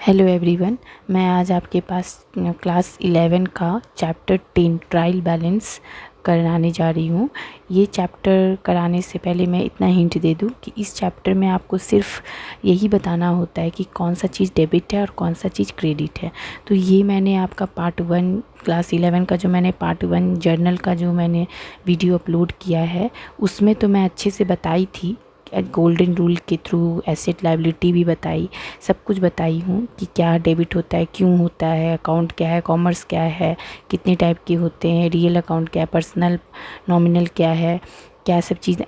Hello everyone, मैं आज आपके पास क्लास 11 का चैप्टर 10 ट्रायल बैलेंस कराने जा रही हूँ। ये चैप्टर कराने से पहले मैं इतना हिंट दे दूँ कि इस चैप्टर में आपको सिर्फ यही बताना होता है कि कौन सा चीज़ डेबिट है और कौन सा चीज़ क्रेडिट है। तो ये मैंने आपका पार्ट 1 क्लास 11 का जो मैंने पार्ट 1 जर्नल का जो मैंने वीडियो अपलोड किया है उसमें तो मैं अच्छे से बताई थी। गोल्डन रूल के थ्रू एसेट लायबिलिटी भी बताई, सब कुछ बताई हूँ कि क्या डेबिट होता है, क्यों होता है, अकाउंट क्या है, कॉमर्स क्या है, कितने टाइप के होते हैं, रियल अकाउंट क्या है, पर्सनल नॉमिनल क्या है, क्या सब चीज़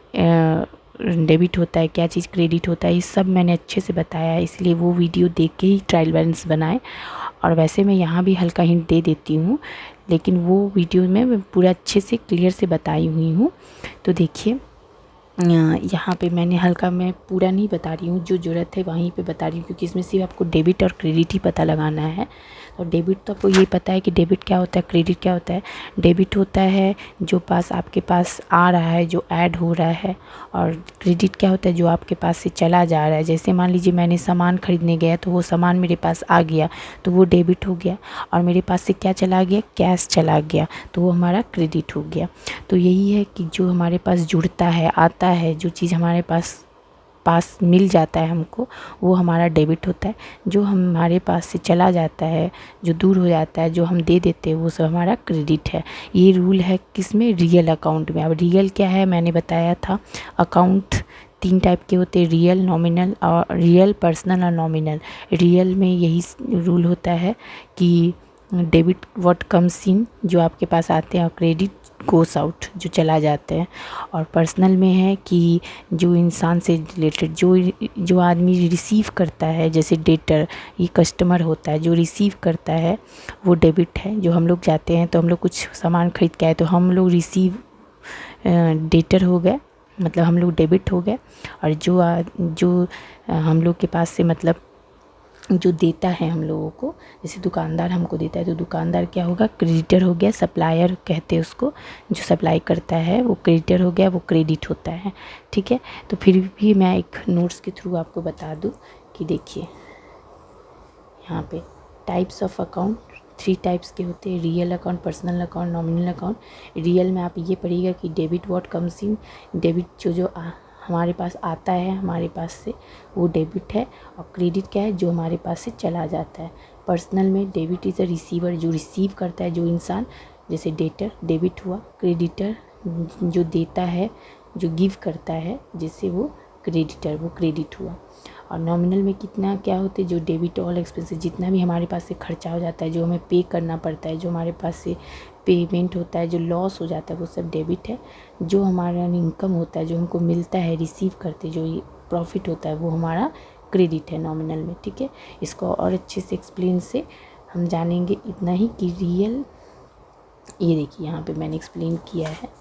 डेबिट होता है, क्या चीज़ क्रेडिट होता है, ये सब मैंने अच्छे से बताया है। इसलिए वो वीडियो देख के ही ट्रायल बैलेंस बनाए। और वैसे मैं यहाँ भी हल्का हिंट दे देती हूँ, लेकिन वो वीडियो में मैं पूरा अच्छे से क्लियर से बताई हुई हूँ। तो देखिए यहाँ पे मैंने हल्का, मैं पूरा नहीं बता रही हूँ, जो ज़रूरत है वहीं पे बता रही हूँ, क्योंकि इसमें सिर्फ आपको डेबिट और क्रेडिट ही पता लगाना है। और डेबिट तो आपको ये पता है कि डेबिट क्या होता है, क्रेडिट क्या होता है। डेबिट होता है जो आपके पास आ रहा है, जो ऐड हो रहा है। और क्रेडिट क्या होता है, जो आपके पास से चला जा रहा है। जैसे मान लीजिए मैंने सामान खरीदने गया तो वो सामान मेरे पास आ गया तो वो डेबिट हो गया, और मेरे पास से क्या चला गया, कैश चला गया, तो वो हमारा क्रेडिट हो गया। तो यही है कि जो हमारे पास जुड़ता है, आता है, जो चीज़ हमारे पास मिल जाता है हमको, वो हमारा डेबिट होता है। जो हमारे पास से चला जाता है, जो दूर हो जाता है, जो हम दे देते हैं, वो सब हमारा क्रेडिट है। ये रूल है किसमें, रियल अकाउंट में। अब रियल क्या है, मैंने बताया था अकाउंट 3 टाइप के होते हैं, रियल, नॉमिनल और रियल, पर्सनल और नॉमिनल। रियल में यही रूल होता है कि डेबिट व्हाट कम्स इन, जो आपके पास आते हैं, और क्रेडिट गोस आउट, जो चला जाते हैं। और पर्सनल में है कि जो इंसान से रिलेटेड, जो आदमी रिसीव करता है, जैसे डेटर, ये कस्टमर होता है, जो रिसीव करता है वो डेबिट है। जो हम लोग जाते हैं तो हम लोग कुछ सामान खरीद के आए तो हम लोग रिसीव डेटर हो गए, मतलब हम लोग डेबिट हो गए। और जो हम लोग के पास से, मतलब जो देता है हम लोगों को, जैसे दुकानदार हमको देता है तो दुकानदार क्या होगा, क्रेडिटर हो गया। सप्लायर कहते हैं उसको, जो सप्लाई करता है वो क्रेडिटर हो गया, वो क्रेडिट होता है। ठीक है, तो फिर भी मैं एक नोट्स के थ्रू आपको बता दूं कि देखिए यहाँ पे टाइप्स ऑफ अकाउंट 3 टाइप्स के होते हैं, real account, personal account, nominal account. Real में आप ये पढ़िएगा कि debit what comes in, debit जो हमारे पास आता है, हमारे पास से, वो डेबिट है। और क्रेडिट क्या है, जो हमारे पास से चला जाता है। पर्सनल में डेबिट इज़ अ रिसीवर, जो रिसीव करता है, जो इंसान, जैसे डेटर डेबिट हुआ। क्रेडिटर जो देता है, जो गिव करता है, जिससे वो क्रेडिटर, वो क्रेडिट हुआ। और नॉमिनल में कितना क्या होते हैं, जो डेबिट ऑल एक्सपेंसेस, जितना भी हमारे पास से खर्चा हो जाता है, जो हमें पे करना पड़ता है, जो हमारे पास से पेमेंट होता है, जो लॉस हो जाता है, वो सब डेबिट है। जो हमारा इनकम होता है, जो हमको मिलता है, रिसीव करते, जो प्रॉफिट होता है, वो हमारा क्रेडिट है नॉमिनल में। ठीक है, इसको और अच्छे से एक्सप्लेन से हम जानेंगे इतना ही कि रियल, ये देखिए यहाँ पे मैंने एक्सप्लेन किया है।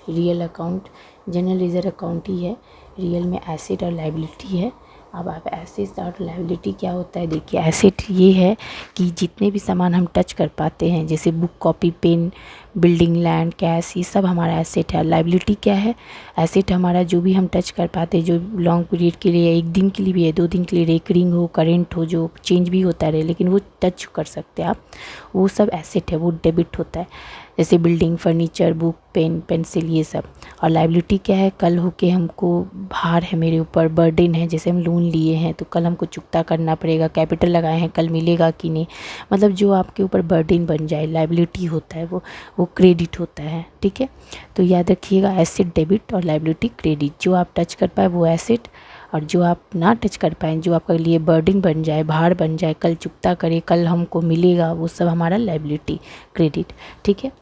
Real account general ledger account ही है। रियल में एसेट और लायबिलिटी है। अब आप एसेट और लायबिलिटी क्या होता है, देखिए एसेट ये है कि जितने भी सामान हम टच कर पाते हैं, जैसे book, copy, pen, building, land, cash, ये सब हमारा एसेट है। लायबिलिटी क्या है, एसेट हमारा जो भी हम टच कर पाते हैं, जो लॉन्ग पीरियड के लिए, 1 दिन के लिए भी है, 2 दिन के लिए, रेकरिंग हो, करेंट हो, जो चेंज भी होता रहे, लेकिन वो टच कर सकते हैं आप, वो सब एसेट है, वो डेबिट होता है। जैसे building, furniture, book, pen, pencil, ये सब। और लायबिलिटी क्या है, कल होके हमको भार है मेरे ऊपर, बर्डन है, जैसे हम लोन लिए हैं तो कल हमको चुकता करना पड़ेगा, कैपिटल लगाए हैं, कल मिलेगा कि नहीं, मतलब जो आपके ऊपर बर्डन बन जाए, लायबिलिटी होता है वो क्रेडिट होता है। ठीक है, तो याद रखिएगा, एसेट डेबिट और लायबिलिटी क्रेडिट। जो आप टच कर पाए वो एसेट, और जो आप ना टच कर पाएँ, जो आपके लिए बर्डन बन जाए, भार बन जाए, कल चुकता करे, कल हमको मिलेगा, वो सब हमारा लायबिलिटी, क्रेडिट। ठीक है,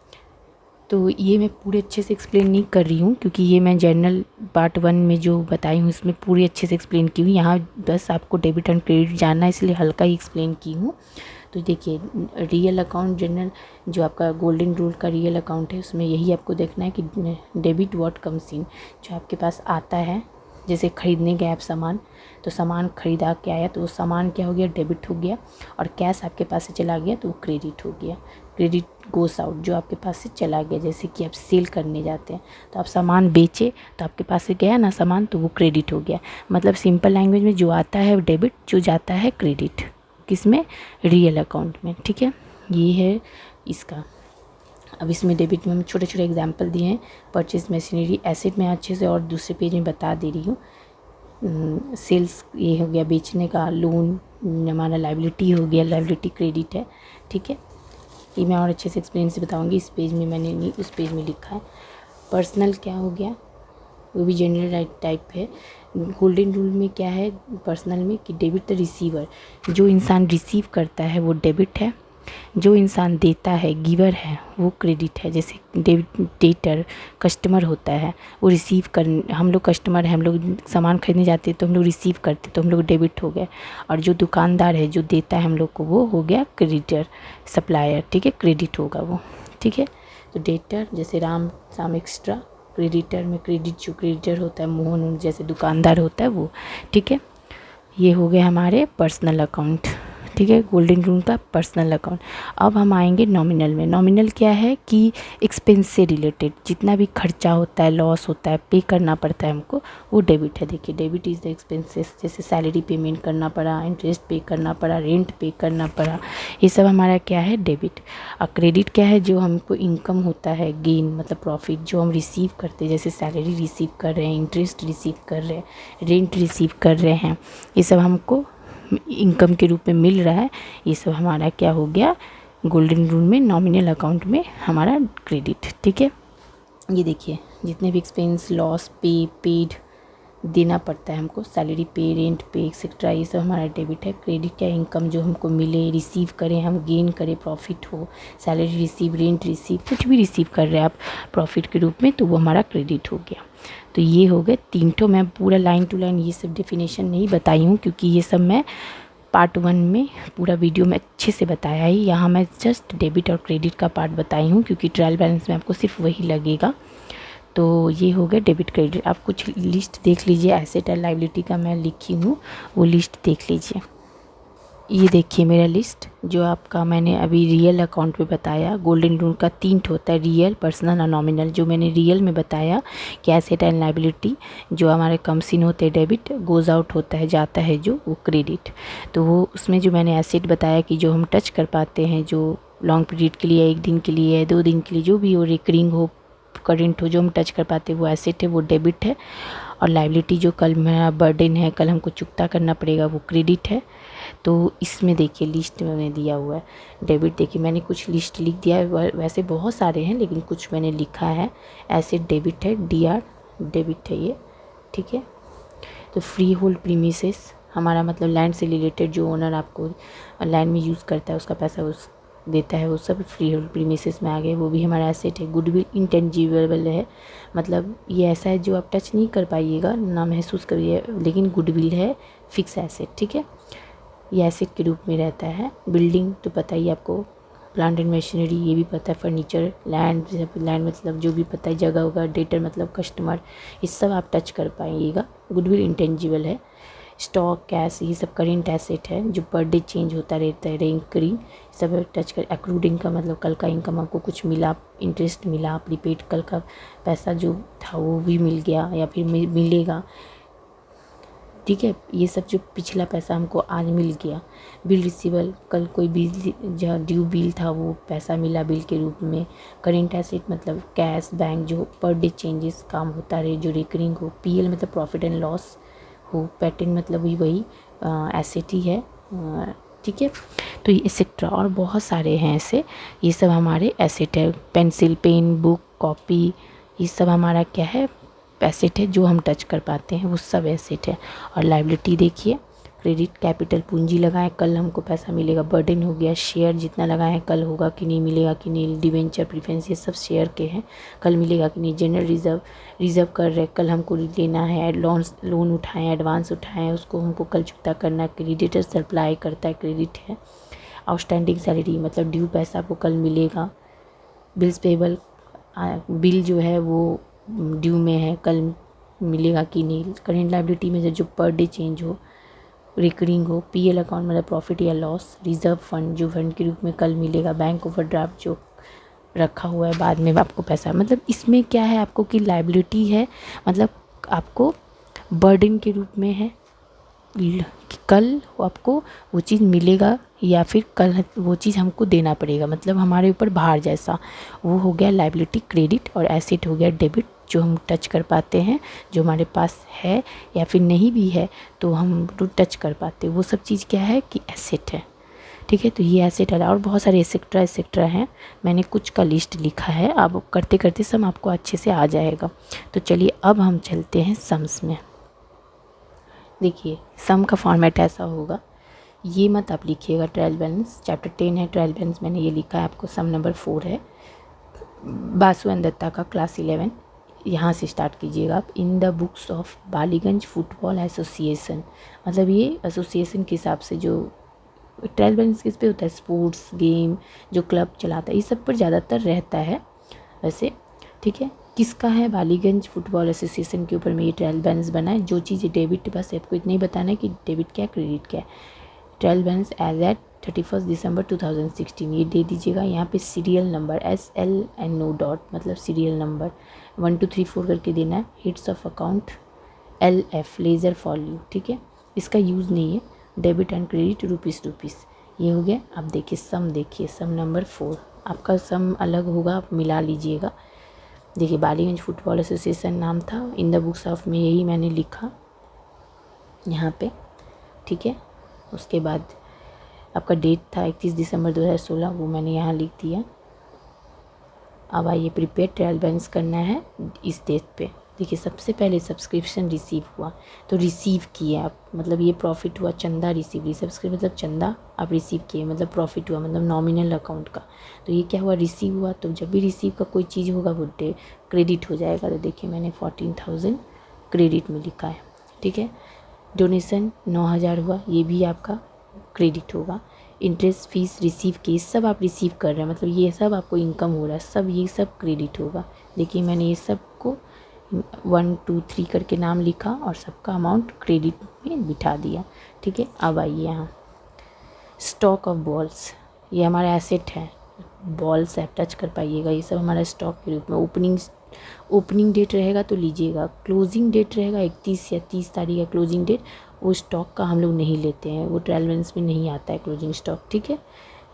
तो ये मैं पूरे अच्छे से एक्सप्लेन नहीं कर रही हूँ, क्योंकि ये मैं जर्नल पार्ट 1 में जो बताई हूँ इसमें पूरी अच्छे से एक्सप्लेन की हूँ। यहाँ बस आपको डेबिट एंड क्रेडिट जानना है, इसलिए हल्का ही एक्सप्लेन की हूँ। तो देखिए, रियल अकाउंट जनरल, जो आपका गोल्डन रूल का रियल अकाउंट है, उसमें यही आपको देखना है कि डेबिट व्हाट कम्स इन, जो आपके पास आता है, जैसे ख़रीदने गए आप सामान, तो सामान ख़रीदा के आया तो वो सामान क्या हो गया, डेबिट हो गया। और कैश आपके पास से चला गया तो वो क्रेडिट हो गया। क्रेडिट गोस आउट, जो आपके पास से चला गया, जैसे कि आप सेल करने जाते हैं तो आप सामान बेचे तो आपके पास से गया ना सामान, तो वो क्रेडिट हो गया। मतलब सिंपल लैंग्वेज में जो आता है वो डेबिट, जो जाता है क्रेडिट। किस में, रियल अकाउंट में। ठीक है, ये है इसका। अब इसमें डेबिट में हम छोटे छोटे एग्जांपल दिए हैं। परचेज मशीनरी एसेट में अच्छे से और दूसरे पेज में बता दे रही हूँ। सेल्स ये हो गया बेचने का, लोन हमारा लायबिलिटी हो गया, लायबिलिटी क्रेडिट है। ठीक है, ये मैं और अच्छे से एक्सप्लेन से बताऊंगी, इस पेज में मैंने नहीं, उस पेज में लिखा है। पर्सनल क्या हो गया, वो भी जनरल टाइप है। गोल्डन रूल में क्या है पर्सनल में कि डेबिट द रिसीवर, जो इंसान रिसीव करता है वो डेबिट है, जो इंसान देता है गिवर है वो क्रेडिट है। जैसे डेटर कस्टमर होता है, वो रिसीव कर, हम लोग कस्टमर है, हम लोग सामान खरीदने जाते हैं तो हम लोग रिसीव करते तो हम लोग डेबिट हो गए। और जो दुकानदार है जो देता है हम लोग को वो हो गया क्रेडिटर, सप्लायर। ठीक है, क्रेडिट होगा वो। ठीक है, तो डेटर जैसे राम साम एक्स्ट्रा, क्रेडिटर में क्रेडिट जो क्रेडिटर होता है, मोहन जैसे दुकानदार होता है वो। ठीक है, ये हो गए हमारे पर्सनल अकाउंट। ठीक है, गोल्डन रूल का पर्सनल अकाउंट। अब हम आएंगे नॉमिनल में। नॉमिनल क्या है कि एक्सपेंस से रिलेटेड जितना भी खर्चा होता है, लॉस होता है, पे करना पड़ता है हमको, वो डेबिट है। देखिए, डेबिट इज़ द एक्सपेंसेस, जैसे सैलरी पेमेंट करना पड़ा, इंटरेस्ट पे करना पड़ा, रेंट पे करना पड़ा, ये सब हमारा क्या है, डेबिट। और क्रेडिट क्या है, जो हमको इनकम होता है, गेन मतलब प्रॉफिट जो हम रिसीव करते हैं, जैसे सैलरी रिसीव कर रहे हैं, इंटरेस्ट रिसीव कर रहे हैं, रेंट रिसीव कर रहे हैं, ये सब हमको इनकम के रूप में मिल रहा है, ये सब हमारा क्या हो गया, गोल्डन रूल में नॉमिनल अकाउंट में हमारा क्रेडिट। ठीक है, ये देखिए जितने भी एक्सपेंस, लॉस, पे, पेड देना पड़ता है हमको, सैलरी पे, रेंट पे एक्सेट्रा, ये सब हमारा डेबिट है। क्रेडिट क्या, इनकम जो हमको मिले, रिसीव करें, हम गेन करें, प्रॉफिट हो, सैलरी रिसीव, रेंट रिसीव, कुछ भी रिसीव कर रहे हैं आप प्रॉफिट के रूप में, तो वो हमारा क्रेडिट हो गया। तो ये हो गए तीन ठो। मैं पूरा लाइन टू लाइन ये सब डेफिनेशन नहीं बताई हूँ क्योंकि ये सब मैं पार्ट 1 में पूरा वीडियो में अच्छे से बताया है। यहाँ मैं जस्ट डेबिट और क्रेडिट का पार्ट बताई हूँ क्योंकि ट्रायल बैलेंस में आपको सिर्फ वही लगेगा। तो ये हो गया डेबिट क्रेडिट। आप कुछ लिस्ट देख लीजिए, एसेट और लायबिलिटी का मैं लिखी हूँ, वो लिस्ट देख लीजिए। ये देखिए मेरा लिस्ट जो आपका मैंने अभी रियल अकाउंट में बताया। गोल्डन रूल का 3 होता है, रियल, पर्सनल और नॉमिनल। जो मैंने रियल में बताया कि एसेट एंड लायबिलिटी जो हमारे कम सीन होते हैं डेबिट, गोज़ आउट होता है, जाता है जो, वो क्रेडिट। तो वो उसमें जो मैंने एसेट बताया कि जो हम टच कर पाते हैं, जो लॉन्ग पीरियड के लिए, 1 दिन के लिए, 2 दिन के लिए, जो भी हो, रिकरिंग हो, करेंट हो, जो हम टच कर पाते हैं वो एसेट है, वो डेबिट है। और लायबिलिटी जो कल मेरा बर्डन है, कल हमको चुकता करना पड़ेगा, वो क्रेडिट है। तो इसमें देखिए लिस्ट में मैंने दिया हुआ है डेबिट। देखिए मैंने कुछ लिस्ट लिख दिया है, वैसे बहुत सारे हैं लेकिन कुछ मैंने लिखा है। एसेट डेबिट है, डीआर डेबिट है ये। ठीक है, तो फ्री होल्ड प्रीमिसेस हमारा मतलब लैंड से रिलेटेड, जो ओनर आपको लैंड में यूज़ करता है उसका पैसा उस देता है, वो सब फ्री होल्ड प्रीमिसेस में आ गए, वो भी हमारा एसेट है। गुडविल इंटेंजिबल है, मतलब ये ऐसा है जो आप टच नहीं कर पाइएगा, ना महसूस करिए, लेकिन गुडविल है, फिक्स एसेट। ठीक है, ये एसेट के रूप में रहता है। बिल्डिंग तो पता ही आपको, प्लांट एंड मशीनरी ये भी पता है, फर्नीचर, लैंड, लैंड मतलब जो भी पता है, जगह होगा, डेटर मतलब कस्टमर, ये सब आप टच कर पाइएगा। गुडविल इंटेंजिबल है। स्टॉक, कैश, ये सब करेंट एसेट है जो पर डे चेंज होता रहता है, रिकरिंग सब टच कर। एक्रूड इनकम मतलब कल का इनकम आपको कुछ मिला, इंटरेस्ट मिला, प्रीपेड कल का पैसा जो था वो भी मिल गया या फिर मिलेगा। ठीक है, ये सब जो पिछला पैसा हमको आज मिल गया। बिल रिसीवल, कल कोई बिल जो ड्यू बिल था वो पैसा मिला बिल के रूप में। करेंट एसेट मतलब कैश, बैंक जो पर डे चेंजेस काम होता रहे, जो रिकरिंग हो। पीएल मतलब प्रॉफिट एंड लॉस हो। पैटर्न मतलब वही एसेट ही है। ठीक है, तो ये एक्सेट्रा और बहुत सारे हैं ऐसे, ये सब हमारे एसेट है। पेंसिल, पेन, बुक, कॉपी, ये सब हमारा क्या है, एसेट है जो हम टच कर पाते हैं, वो सब एसेट है। और लायबिलिटी देखिए, क्रेडिट कैपिटल, पूंजी लगाएं कल हमको पैसा मिलेगा। बर्डन हो गया, शेयर जितना लगाएं कल होगा कि नहीं, मिलेगा कि नहीं। डिवेंचर, प्रीफरेंस, ये सब शेयर के हैं, कल मिलेगा कि नहीं। जनरल रिजर्व, रिजर्व कर रहे कल हमको लेना है। लोन उठाएं, एडवांस उठाएं, उसको हमको कल चुकता करना है। क्रेडिटर सप्लाई करता है, क्रेडिट है। आउटस्टैंडिंग सैलरी मतलब ड्यू पैसा आपको कल मिलेगा। बिल्स पेबल, बिल जो है वो ड्यू में है, कल मिलेगा कि नहीं। करेंट लायबिलिटी में जो पर डे चेंज हो, रिकरिंग हो। पीएल अकाउंट मतलब प्रॉफिट या लॉस। रिजर्व फंड जो फंड के रूप में कल मिलेगा। बैंक ओवरड्राफ्ट जो रखा हुआ है बाद में आपको पैसा, मतलब इसमें क्या है आपको कि लायबिलिटी है, मतलब आपको बर्डन के रूप में है कि कल आपको वो चीज़ मिलेगा या फिर कल वो चीज़ हमको देना पड़ेगा, मतलब हमारे ऊपर भार जैसा। वो हो गया लायबिलिटी क्रेडिट, और एसेट हो गया डेबिट, जो हम टच कर पाते हैं, जो हमारे पास है या फिर नहीं भी है तो हम टच कर पाते हैं, वो सब चीज़ क्या है कि एसेट है। ठीक है, तो ये एसेट है और बहुत सारे एक्सेट्रा हैं। मैंने कुछ का लिस्ट लिखा है, अब करते करते सम आपको अच्छे से आ जाएगा। तो चलिए अब हम चलते हैं सम्स में। देखिए सम का फॉर्मेट ऐसा होगा, ये मत आप लिखिएगा ट्रायल बैलेंस, चैप्टर 10 है ट्रायल बैलेंस, मैंने ये लिखा है आपको। सम नंबर 4 है बासु एंड दत्ता का क्लास 11, यहाँ से स्टार्ट कीजिएगा आप। In the books of Ballygunge football association, मतलब ये एसोसिएशन के हिसाब से जो ट्रायल बैलेंस किस पे होता है, स्पोर्ट्स गेम जो क्लब चलाता है इस सब पर ज़्यादातर रहता है वैसे। ठीक है, किसका है, बालीगंज फुटबॉल एसोसिएशन के ऊपर में ये ट्रायल बैलेंस बना है। जो चीज़ डेबिट, बस आपको इतना ही बताना है कि डेबिट क्या है क्रेडिट क्या है। ट्रायल बैलेंस एज एट 31 दिसंबर 2016, ये दे दीजिएगा। यहाँ पे serial number SL and no dot, मतलब सीरियल नंबर 1 2 3 4 करके देना है। Heads of account LF ledger folio. ठीक है, इसका यूज़ नहीं है। डेबिट एंड क्रेडिट रुपीस, ये हो गया। अब देखिए सम, देखिए सम नंबर 4, आपका सम अलग होगा, आप मिला लीजिएगा। देखिए बालीगंज फुटबॉल एसोसिएशन नाम था, इन द बुक्स ऑफ में यही मैंने लिखा यहाँ पे। ठीक है, उसके बाद आपका डेट था 31 दिसंबर 2016, वो मैंने यहाँ लिख दिया। अब आइए प्रीपेड ट्रायल बैलेंस करना है इस डेट पे। देखिए सबसे पहले सब्सक्रिप्शन रिसीव हुआ, तो रिसीव किए आप, मतलब ये प्रॉफिट हुआ। चंदा रिसीव, सब्सक्रिप्शन मतलब चंदा आप रिसीव किए, मतलब प्रॉफिट हुआ, मतलब नॉमिनल अकाउंट का। तो ये क्या हुआ, रिसीव हुआ। तो जब भी रिसीव का कोई चीज़ होगा वो क्रेडिट हो जाएगा। तो देखिए मैंने 14,000 क्रेडिट में लिखा है। ठीक है, डोनेशन 9,000 हुआ, ये भी आपका क्रेडिट होगा। इंटरेस्ट फीस रिसीव की, सब आप रिसीव कर रहे हैं, मतलब ये सब आपको इनकम हो रहा है, सब ये सब क्रेडिट होगा। देखिए मैंने ये सब को 1 2 3 करके नाम लिखा और सबका अमाउंट क्रेडिट में बिठा दिया। ठीक है, अब आइए यहाँ स्टॉक ऑफ बॉल्स, ये हमारा एसेट है। बॉल्स आप टच कर पाइएगा, ये सब हमारा स्टॉक के रूप में। ओपनिंग डेट रहेगा तो लीजिएगा, क्लोजिंग डेट रहेगा 31 या 30 तारीख का क्लोजिंग डेट, वो स्टॉक का हम लोग नहीं लेते हैं, वो ट्रायल बैलेंस में नहीं आता है क्लोजिंग स्टॉक। ठीक है,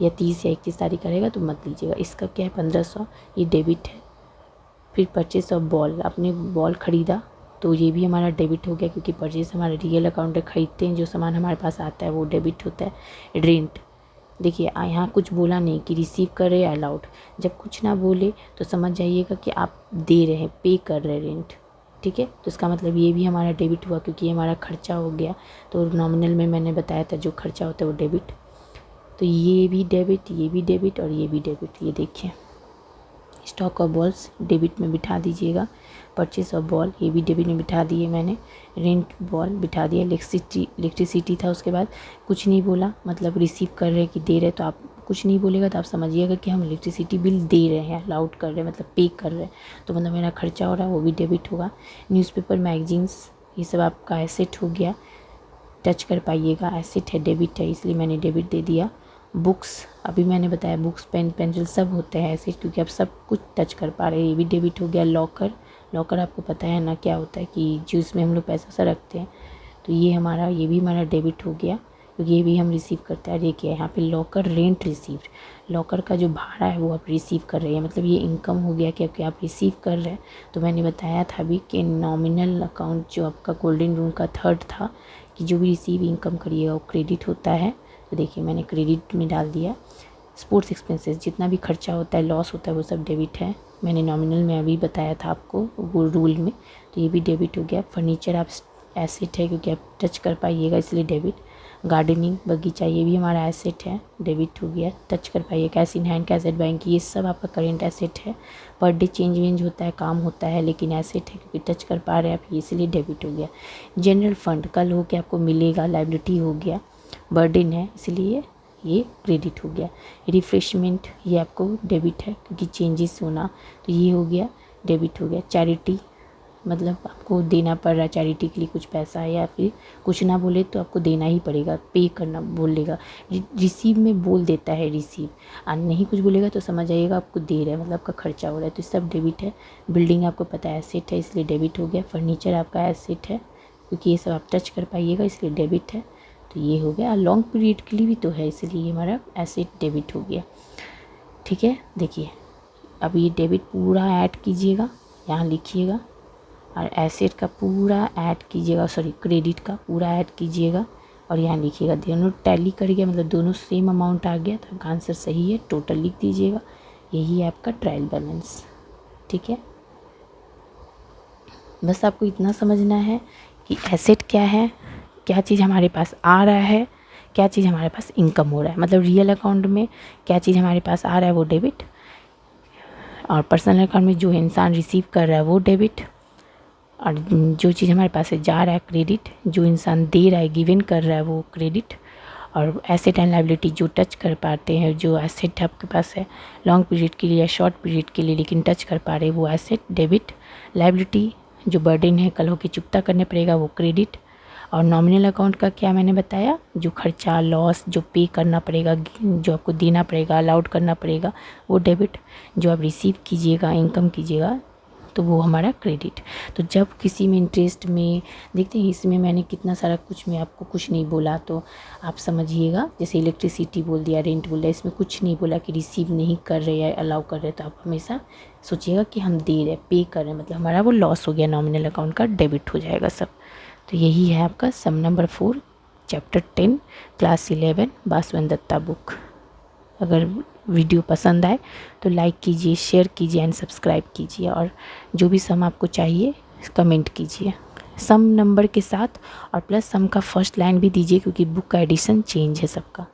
या 30 या 31 तारीख का रहेगा तो मत लीजिएगा। इसका क्या है 1500, ये डेबिट है। फिर परचेस ऑफ बॉल, आपने बॉल ख़रीदा तो ये भी हमारा डेबिट हो गया, क्योंकि परचेस हमारा रियल अकाउंट है, ख़रीदते हैं जो सामान हमारे पास आता है वो डेबिट होता है। रेंट, देखिए यहाँ कुछ बोला नहीं कि रिसीव कर रहे अलाउड, जब कुछ ना बोले तो समझ जाइएगा कि आप दे रहे हैं, पे कर रहे हैं रेंट। ठीक है, तो इसका मतलब ये भी हमारा डेबिट हुआ, क्योंकि ये हमारा खर्चा हो गया। तो नॉमिनल में मैंने बताया था जो खर्चा होता है वो डेबिट। तो ये भी डेबिट, ये भी डेबिट और ये भी डेबिट। ये देखिए स्टॉक ऑफ बॉल्स डेबिट में बिठा दीजिएगा। परचेस ऑफ बॉल ये भी डेबिट में बिठा दिए मैंने। रेंट बॉल बिठा दिया। इलेक्ट्रिसिटी था, उसके बाद कुछ नहीं बोला, मतलब रिसीव कर रहे कि दे रहे, तो आप कुछ नहीं बोलेगा तो आप समझिएगा कि हम इलेक्ट्रिसिटी बिल दे रहे हैं, अलाउड कर रहे हैं, मतलब पे कर रहे हैं, तो मतलब मेरा खर्चा हो रहा है, वो भी डेबिट होगा। न्यूज़पेपर मैगजीन्स ये सब आपका एसेट हो गया, टच कर पाइएगा, एसेट है, डेबिट है, इसलिए मैंने डेबिट दे दिया। बुक्स, अभी मैंने बताया बुक्स पेन पेंसिल सब होते हैं ऐसे, क्योंकि आप सब कुछ टच कर पा रहे हैं, ये भी डेबिट हो गया। लॉकर आपको पता है ना क्या होता है, कि जो इसमें हम लोग पैसा सा रखते हैं, तो ये भी हमारा डेबिट हो गया, क्योंकि ये भी हम रिसीव करते हैं। देखिए यहाँ पे लॉकर रेंट रिसीव्ड, लॉकर का जो भाड़ा है वो आप रिसीव कर रहे हैं, मतलब ये इनकम हो गया क्योंकि आप रिसीव कर रहे हैं। तो मैंने बताया था अभी कि नॉमिनल अकाउंट जो आपका गोल्डन रूल का 3rd था, कि जो भी रिसीव इनकम करिएगा वो क्रेडिट होता है। तो देखिए मैंने क्रेडिट में डाल दिया। स्पोर्ट्स एक्सपेंसेस, जितना भी खर्चा होता है, लॉस होता है, वो सब डेबिट है। मैंने नॉमिनल में अभी बताया था आपको वो रूल में, तो ये भी डेबिट हो गया। फर्नीचर आप एसेट है, क्योंकि आप टच कर पाइएगा इसलिए डेबिट। गार्डनिंग बगीचा ये भी हमारा एसेट है, डेबिट हो गया, टच कर पाइए। Cash in hand, cash at bank, ये सब आपका करेंट एसेट है। पर डे चेंज वेंज होता है, काम होता है, लेकिन एसेट है क्योंकि टच कर पा रहे हैं आप, इसलिए डेबिट हो गया। जनरल फंड कल हो के आपको मिलेगा, लाइबिलिटी हो गया। बर्डन है इसलिए ये क्रेडिट हो गया। रिफ्रेशमेंट ये आपको डेबिट है क्योंकि चेंजेस होना, तो ये हो गया डेबिट हो गया। चैरिटी मतलब आपको देना पड़ रहा है चैरिटी के लिए कुछ पैसा, या फिर कुछ ना बोले तो आपको देना ही पड़ेगा, पे करना बोलेगा। रिसीव में बोल देता है रिसीव, और नहीं कुछ बोलेगा तो समझ आइएगा आपको दे रहा है, मतलब आपका खर्चा हो रहा है, तो सब डेबिट है। बिल्डिंग आपको पता है एसेट है, इसलिए डेबिट हो गया। फर्नीचर आपका एसेट है क्योंकि ये सब आप टच कर पाइएगा, इसलिए डेबिट है। तो ये हो गया, लॉन्ग पीरियड के लिए भी तो है, इसलिए ये हमारा एसेट डेबिट हो गया। ठीक है, देखिए अब ये डेबिट पूरा ऐड कीजिएगा, यहाँ लिखिएगा, और एसेट का पूरा ऐड कीजिएगा, सॉरी क्रेडिट का पूरा ऐड कीजिएगा और यहाँ लिखिएगा। दोनों टैली कर गया, मतलब दोनों सेम अमाउंट आ गया, तो आपका आंसर सही है, टोटल लिख दीजिएगा। यही है आपका ट्रायल बैलेंस। ठीक है, बस आपको इतना समझना है कि एसेट क्या है, क्या चीज़ हमारे पास आ रहा है, क्या चीज़ हमारे पास इनकम हो रहा है, मतलब रियल अकाउंट में क्या चीज़ हमारे पास आ रहा है वो डेबिट, और पर्सनल अकाउंट में जो इंसान रिसीव कर रहा है वो डेबिट, और जो चीज़ हमारे पास से जा रहा है क्रेडिट, जो इंसान दे रहा है गिवन कर रहा है वो क्रेडिट, और एसेट एंड लायबिलिटी जो टच कर पाते हैं, जो एसेट आपके पास है लॉन्ग पीरियड के लिए या शॉर्ट पीरियड के लिए लेकिन टच कर पा रहे वो एसेट डेबिट, लायबिलिटी जो बर्डन है कल होकर चुकता करने पड़ेगा वो क्रेडिट, और नॉमिनल अकाउंट का क्या मैंने बताया, जो खर्चा लॉस जो पे करना पड़ेगा, जो आपको देना पड़ेगा अलाउड करना पड़ेगा वो डेबिट, जो आप रिसीव कीजिएगा इनकम कीजिएगा तो वो हमारा क्रेडिट। तो जब किसी में इंटरेस्ट में देखते हैं, इसमें मैंने कितना सारा कुछ, मैं आपको कुछ नहीं बोला तो आप समझिएगा, जैसे इलेक्ट्रिसिटी बोल दिया, रेंट बोल दिया, इसमें कुछ नहीं बोला कि रिसीव नहीं कर रहे या अलाउ कर रहे, तो आप हमेशा सोचिएगा कि हम दे रहे पे कर रहे हैं, मतलब हमारा वो लॉस हो गया, नॉमिनल अकाउंट का डेबिट हो जाएगा सब। तो यही है आपका sum number 4 chapter 10 class 11 Baswan Datta book. अगर वीडियो पसंद आए तो लाइक कीजिए, शेयर कीजिए एंड सब्सक्राइब कीजिए, और जो भी सम आपको चाहिए कमेंट कीजिए सम नंबर के साथ, और प्लस सम का फर्स्ट लाइन भी दीजिए क्योंकि बुक का एडिशन चेंज है सबका।